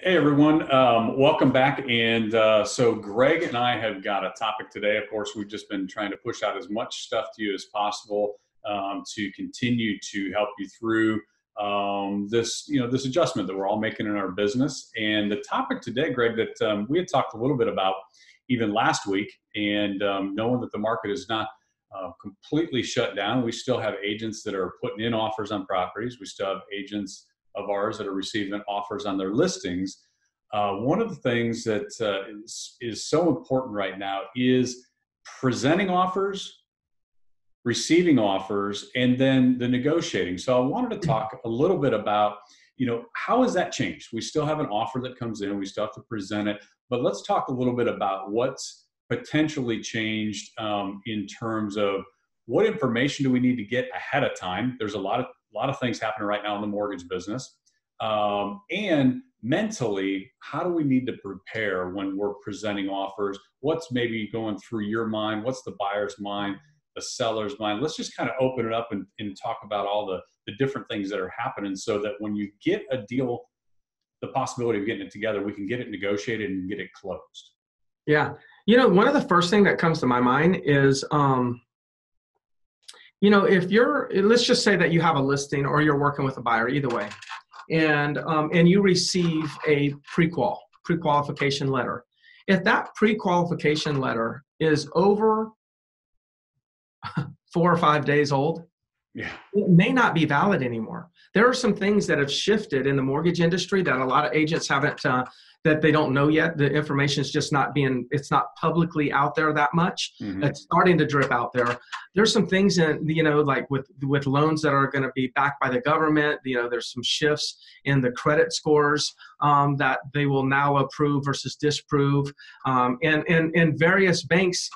Hey everyone, welcome back. And so Greg and I have got a topic today. Of course, we've just been trying to push out as much stuff to you as possible to continue to help you through this adjustment that we're all making in our business. And the topic today, Greg, that we had talked a little bit about even last week, and knowing that the market is not completely shut down, we still have agents that are putting in offers on properties. We still have agents of ours that are receiving offers on their listings. One of the things that is so important right now is presenting offers, receiving offers, and then the negotiating. So I wanted to talk a little bit about, how has that changed? We still have an offer that comes in, we still have to present it, but let's talk a little bit about what's potentially changed in terms of what information do we need to get ahead of time. There's a lot of things happening right now in the mortgage business. And mentally, how do we need to prepare when we're presenting offers? What's maybe going through your mind? What's the buyer's mind, the seller's mind? Let's just kind of open it up and talk about all the different things that are happening so that when you get a deal, the possibility of getting it together, we can get it negotiated and get it closed. Yeah. One of the first thing that comes to my mind is, let's just say that you have a listing or you're working with a buyer, either way, and you receive a prequalification letter. If that prequalification letter is over 4 or 5 days old, yeah, it may not be valid anymore. There are some things that have shifted in the mortgage industry that a lot of agents haven't, that they don't know yet. The information is just it's not publicly out there that much. Mm-hmm. It's starting to drip out there. There's some things in, like with loans that are going to be backed by the government. There's some shifts in the credit scores that they will now approve versus disapprove. And various banks,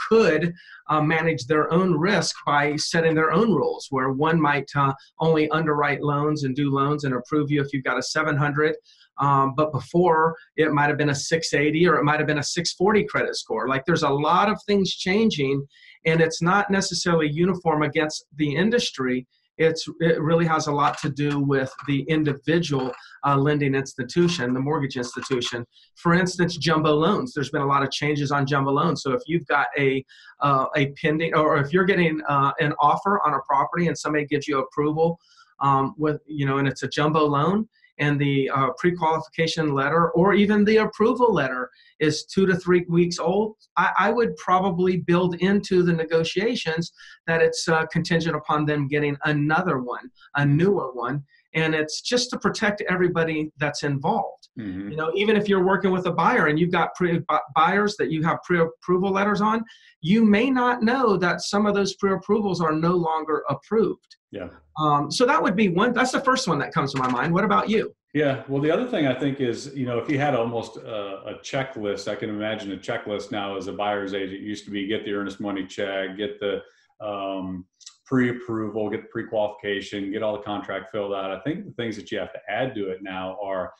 could manage their own risk by setting their own rules, where one might only underwrite loans and do loans and approve you if you've got a 700. But before, it might have been a 680 or it might have been a 640 credit score. Like, there's a lot of things changing, and it's not necessarily uniform against the industry. It really has a lot to do with the individual lending institution, the mortgage institution. For instance, jumbo loans. There's been a lot of changes on jumbo loans. So if you've got a pending, or if you're getting an offer on a property and somebody gives you approval and it's a jumbo loan, and the pre-qualification letter or even the approval letter is 2 to 3 weeks old, I would probably build into the negotiations that it's contingent upon them getting another one, a newer one. And it's just to protect everybody that's involved. Mm-hmm. Even if you're working with a buyer and you've got buyers that you have pre-approval letters on, you may not know that some of those pre-approvals are no longer approved. Yeah. So that would be one. That's the first one that comes to my mind. What about you? Yeah. Well, the other thing I think is, if you had almost a checklist, I can imagine a checklist now as a buyer's agent used to be: get the earnest money check, get the pre-approval, get the pre-qualification, get all the contract filled out. I think the things that you have to add to it now are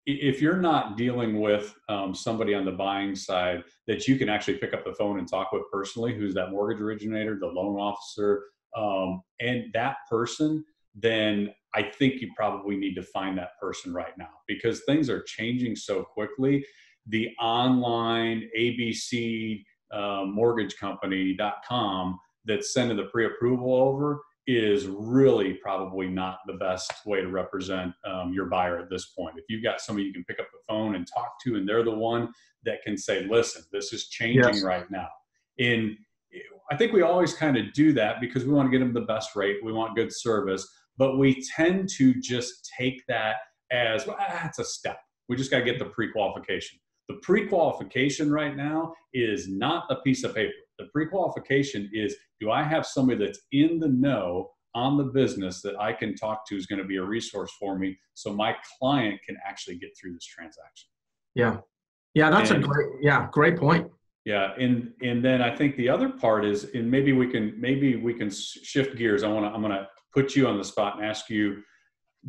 if you're not dealing with somebody on the buying side that you can actually pick up the phone and talk with personally, who's that mortgage originator, the loan officer, and that person, then I think you probably need to find that person right now, because things are changing so quickly. The online ABC mortgagecompany.com that's sending the pre-approval over is really probably not the best way to represent your buyer at this point. If you've got somebody you can pick up the phone and talk to, and they're the one that can say, listen, this is changing right now. I think we always kind of do that because we want to get them the best rate. We want good service, but we tend to just take that as, well, it's a step. We just got to get the pre-qualification. The pre-qualification right now is not a piece of paper. The pre-qualification is, do I have somebody that's in the know on the business that I can talk to, is going to be a resource for me so my client can actually get through this transaction? Yeah. Yeah, that's a great point. Yeah, and then I think the other part is, and maybe we can shift gears. I'm gonna put you on the spot and ask you,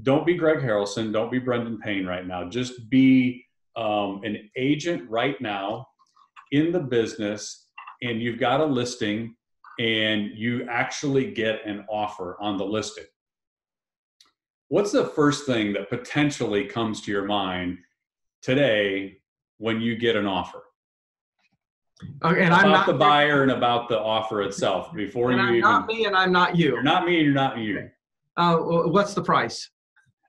don't be Greg Harrelson, don't be Brendan Payne right now. Just be an agent right now in the business, and you've got a listing, and you actually get an offer on the listing. What's the first thing that potentially comes to your mind today when you get an offer? Okay, and about the buyer and about the offer itself before and you I'm even. not me and I'm not you. You're not me and you're not you. What's the price?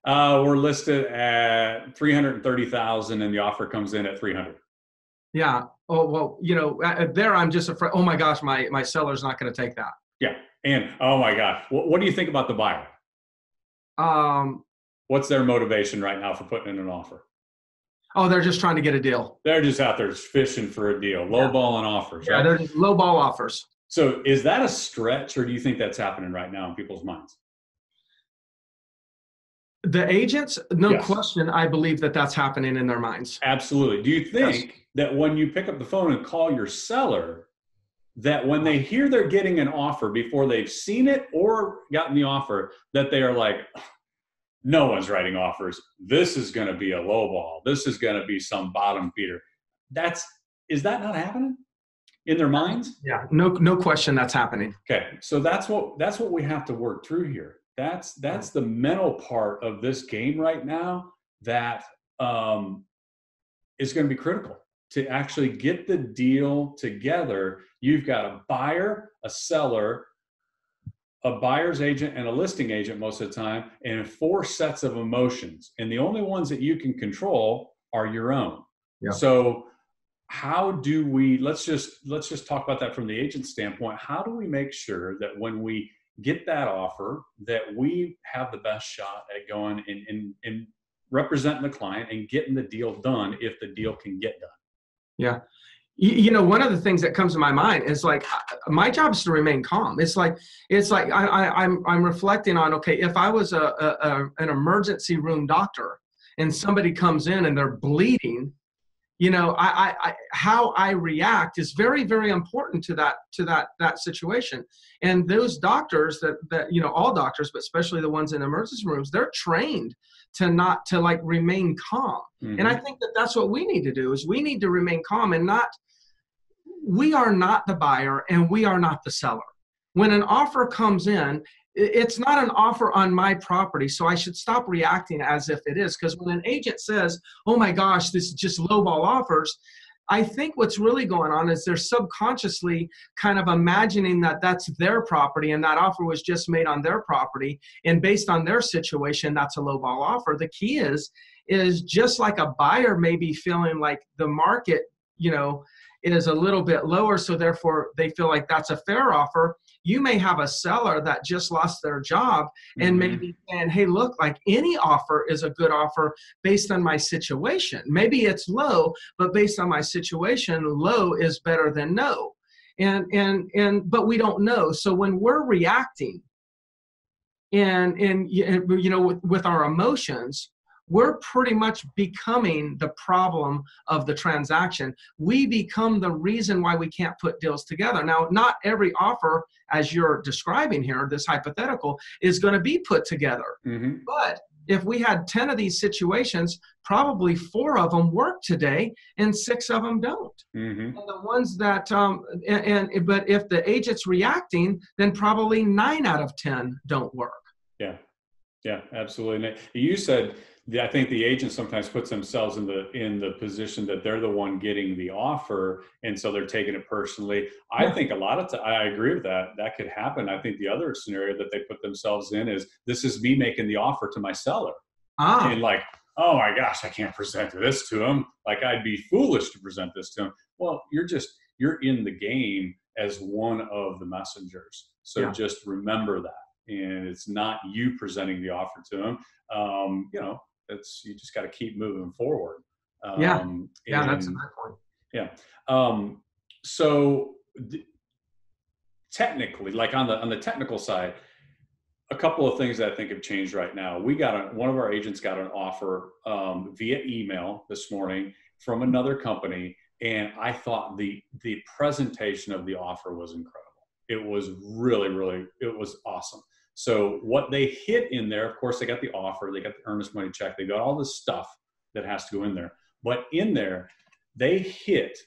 We're listed at 330,000 and the offer comes in at 300. Yeah. Oh, well, you know, there I'm just afraid, oh my gosh, my seller's not going to take that. Yeah. And oh my God, what do you think about the buyer? What's their motivation right now for putting in an offer? Oh, they're just trying to get a deal. They're just out there fishing for a deal, lowballing offers, right? Yeah, they're just lowball offers. So is that a stretch, or do you think that's happening right now in people's minds? The agents, no Yes. question, I believe that that's happening in their minds. Absolutely. Do you think that when you pick up the phone and call your seller, that when they hear they're getting an offer before they've seen it or gotten the offer, that they are like, no one's writing offers. This is going to be a lowball. This is going to be some bottom feeder. Is that not happening in their minds? Yeah, no question that's happening. Okay, so that's what we have to work through here. That's the mental part of this game right now that is going to be critical to actually get the deal together. You've got a buyer, a seller, a buyer's agent, and a listing agent most of the time, and 4 sets of emotions. And the only ones that you can control are your own. Yeah. So how do we, let's just talk about that from the agent standpoint. How do we make sure that when we get that offer, that we have the best shot at going and representing the client and getting the deal done if the deal can get done? Yeah. You know, one of the things that comes to my mind is like, my job is to remain calm. It's like I'm reflecting on, okay, if I was an emergency room doctor and somebody comes in and they're bleeding, you know, how I react is very, very important to that situation. And those doctors that you know, all doctors, but especially the ones in emergency rooms, they're trained to like remain calm. Mm-hmm. And I think that's what we need to do, is we need to remain calm and we are not the buyer and we are not the seller. When an offer comes in, it's not an offer on my property, so I should stop reacting as if it is. Because when an agent says, oh my gosh, this is just lowball offers, I think what's really going on is they're subconsciously kind of imagining that that's their property and that offer was just made on their property. And based on their situation, that's a lowball offer. The key is just like a buyer may be feeling like the market, you know, is a little bit lower, so therefore they feel like that's a fair offer. You may have a seller that just lost their job and maybe saying, hey, look, like any offer is a good offer based on my situation. Maybe it's low, but based on my situation, low is better than no. But we don't know. So when we're reacting and you know, with our emotions, we're pretty much becoming the problem of the transaction. We become the reason why we can't put deals together. Now, not every offer, as you're describing here, this hypothetical, is going to be put together. Mm-hmm. But if we had 10 of these situations, probably 4 of them work today and 6 of them don't. Mm-hmm. And the ones that, but if the agent's reacting, then probably 9 out of 10 don't work. Yeah, absolutely. You said, I think the agent sometimes puts themselves in the position that they're the one getting the offer, and so they're taking it personally. I think a lot of times, I agree with that. That could happen. I think the other scenario that they put themselves in is, this is me making the offer to my seller. And like, oh my gosh, I can't present this to him. Like, I'd be foolish to present this to him. Well, you're in the game as one of the messengers. So just remember that. And it's not you presenting the offer to them. You know, you just got to keep moving forward. That's a good point. Yeah. So technically, like on the technical side, a couple of things that I think have changed right now. One of our agents got an offer via email this morning from another company, and I thought the presentation of the offer was incredible. It was really, it was awesome. So what they hit in there, of course, they got the offer, they got the earnest money check, they got all this stuff that has to go in there. But in there, they hit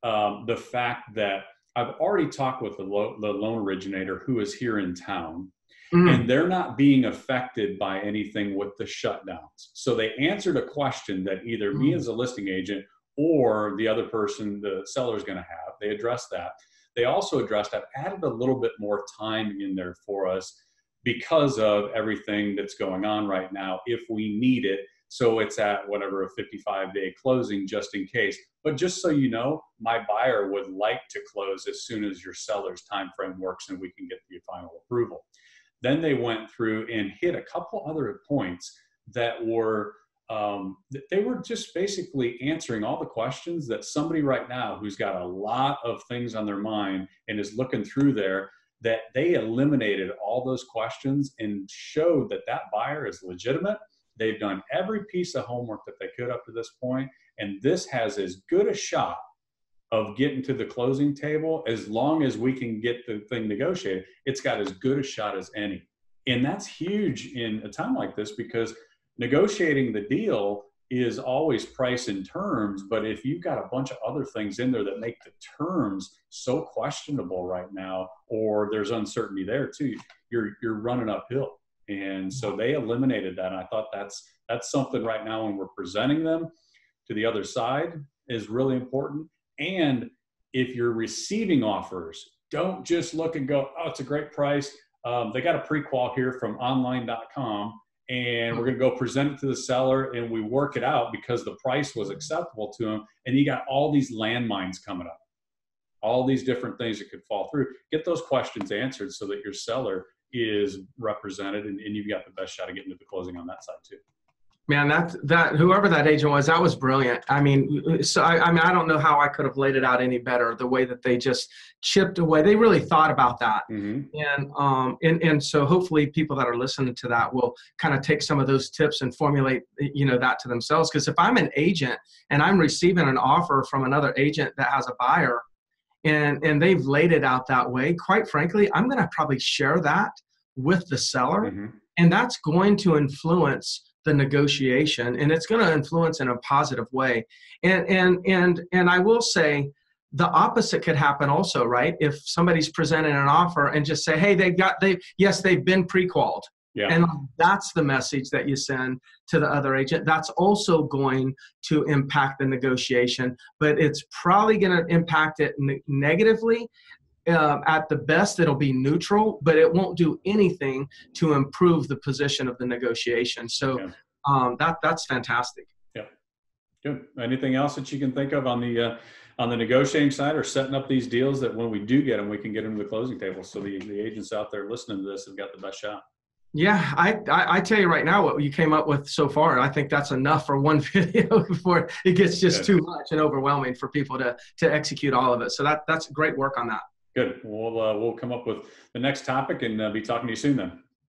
the fact that I've already talked with the loan originator who is here in town, And they're not being affected by anything with the shutdowns. So they answered a question that either me as a listing agent or the other person, the seller, is going to have. They addressed that. They also addressed, I've added a little bit more time in there for us because of everything that's going on right now, if we need it. So it's at whatever, a 55-day closing just in case. But just so you know, my buyer would like to close as soon as your seller's time frame works and we can get the final approval. Then they went through and hit a couple other points that were, they were just basically answering all the questions that somebody right now who's got a lot of things on their mind and is looking through there, that they eliminated all those questions and showed that that buyer is legitimate. They've done every piece of homework that they could up to this point, and this has as good a shot of getting to the closing table as long as we can get the thing negotiated. It's got as good a shot as any. And that's huge in a time like this, because negotiating the deal is always price and terms, but if you've got a bunch of other things in there that make the terms so questionable right now, or there's uncertainty there too, you're running uphill. And so they eliminated that. And I thought that's something right now when we're presenting them to the other side is really important. And if you're receiving offers, don't just look and go, oh, it's a great price. They got a pre-qual here from online.com, and we're going to go present it to the seller, and we work it out because the price was acceptable to them. And you got all these landmines coming up, all these different things that could fall through. Get those questions answered so that your seller is represented, and you've got the best shot of getting to the closing on that side too. Man, that whoever that agent was, that was brilliant. I mean, so I mean, I don't know how I could have laid it out any better. The way that they just chipped away, they really thought about that, and so hopefully people that are listening to that will kind of take some of those tips and formulate, that to themselves. Because if I'm an agent and I'm receiving an offer from another agent that has a buyer, and they've laid it out that way, quite frankly, I'm going to probably share that with the seller, and that's going to influence the negotiation, and it's going to influence in a positive way. And I will say the opposite could happen also, right? If somebody's presenting an offer and just say, hey, they've been pre-qualified. Yeah. And that's the message that you send to the other agent. That's also going to impact the negotiation, but it's probably going to impact it negatively. At the best, it'll be neutral, but it won't do anything to improve the position of the negotiation. So that's fantastic. Yeah, good. Anything else that you can think of on the negotiating side, or setting up these deals that when we do get them, we can get them to the closing table, so the agents out there listening to this have got the best shot? Yeah, I tell you right now, what you came up with so far, I think that's enough for one video before it gets just too much and overwhelming for people to execute all of it. So that's great work on that. Good. We'll come up with the next topic and be talking to you soon then.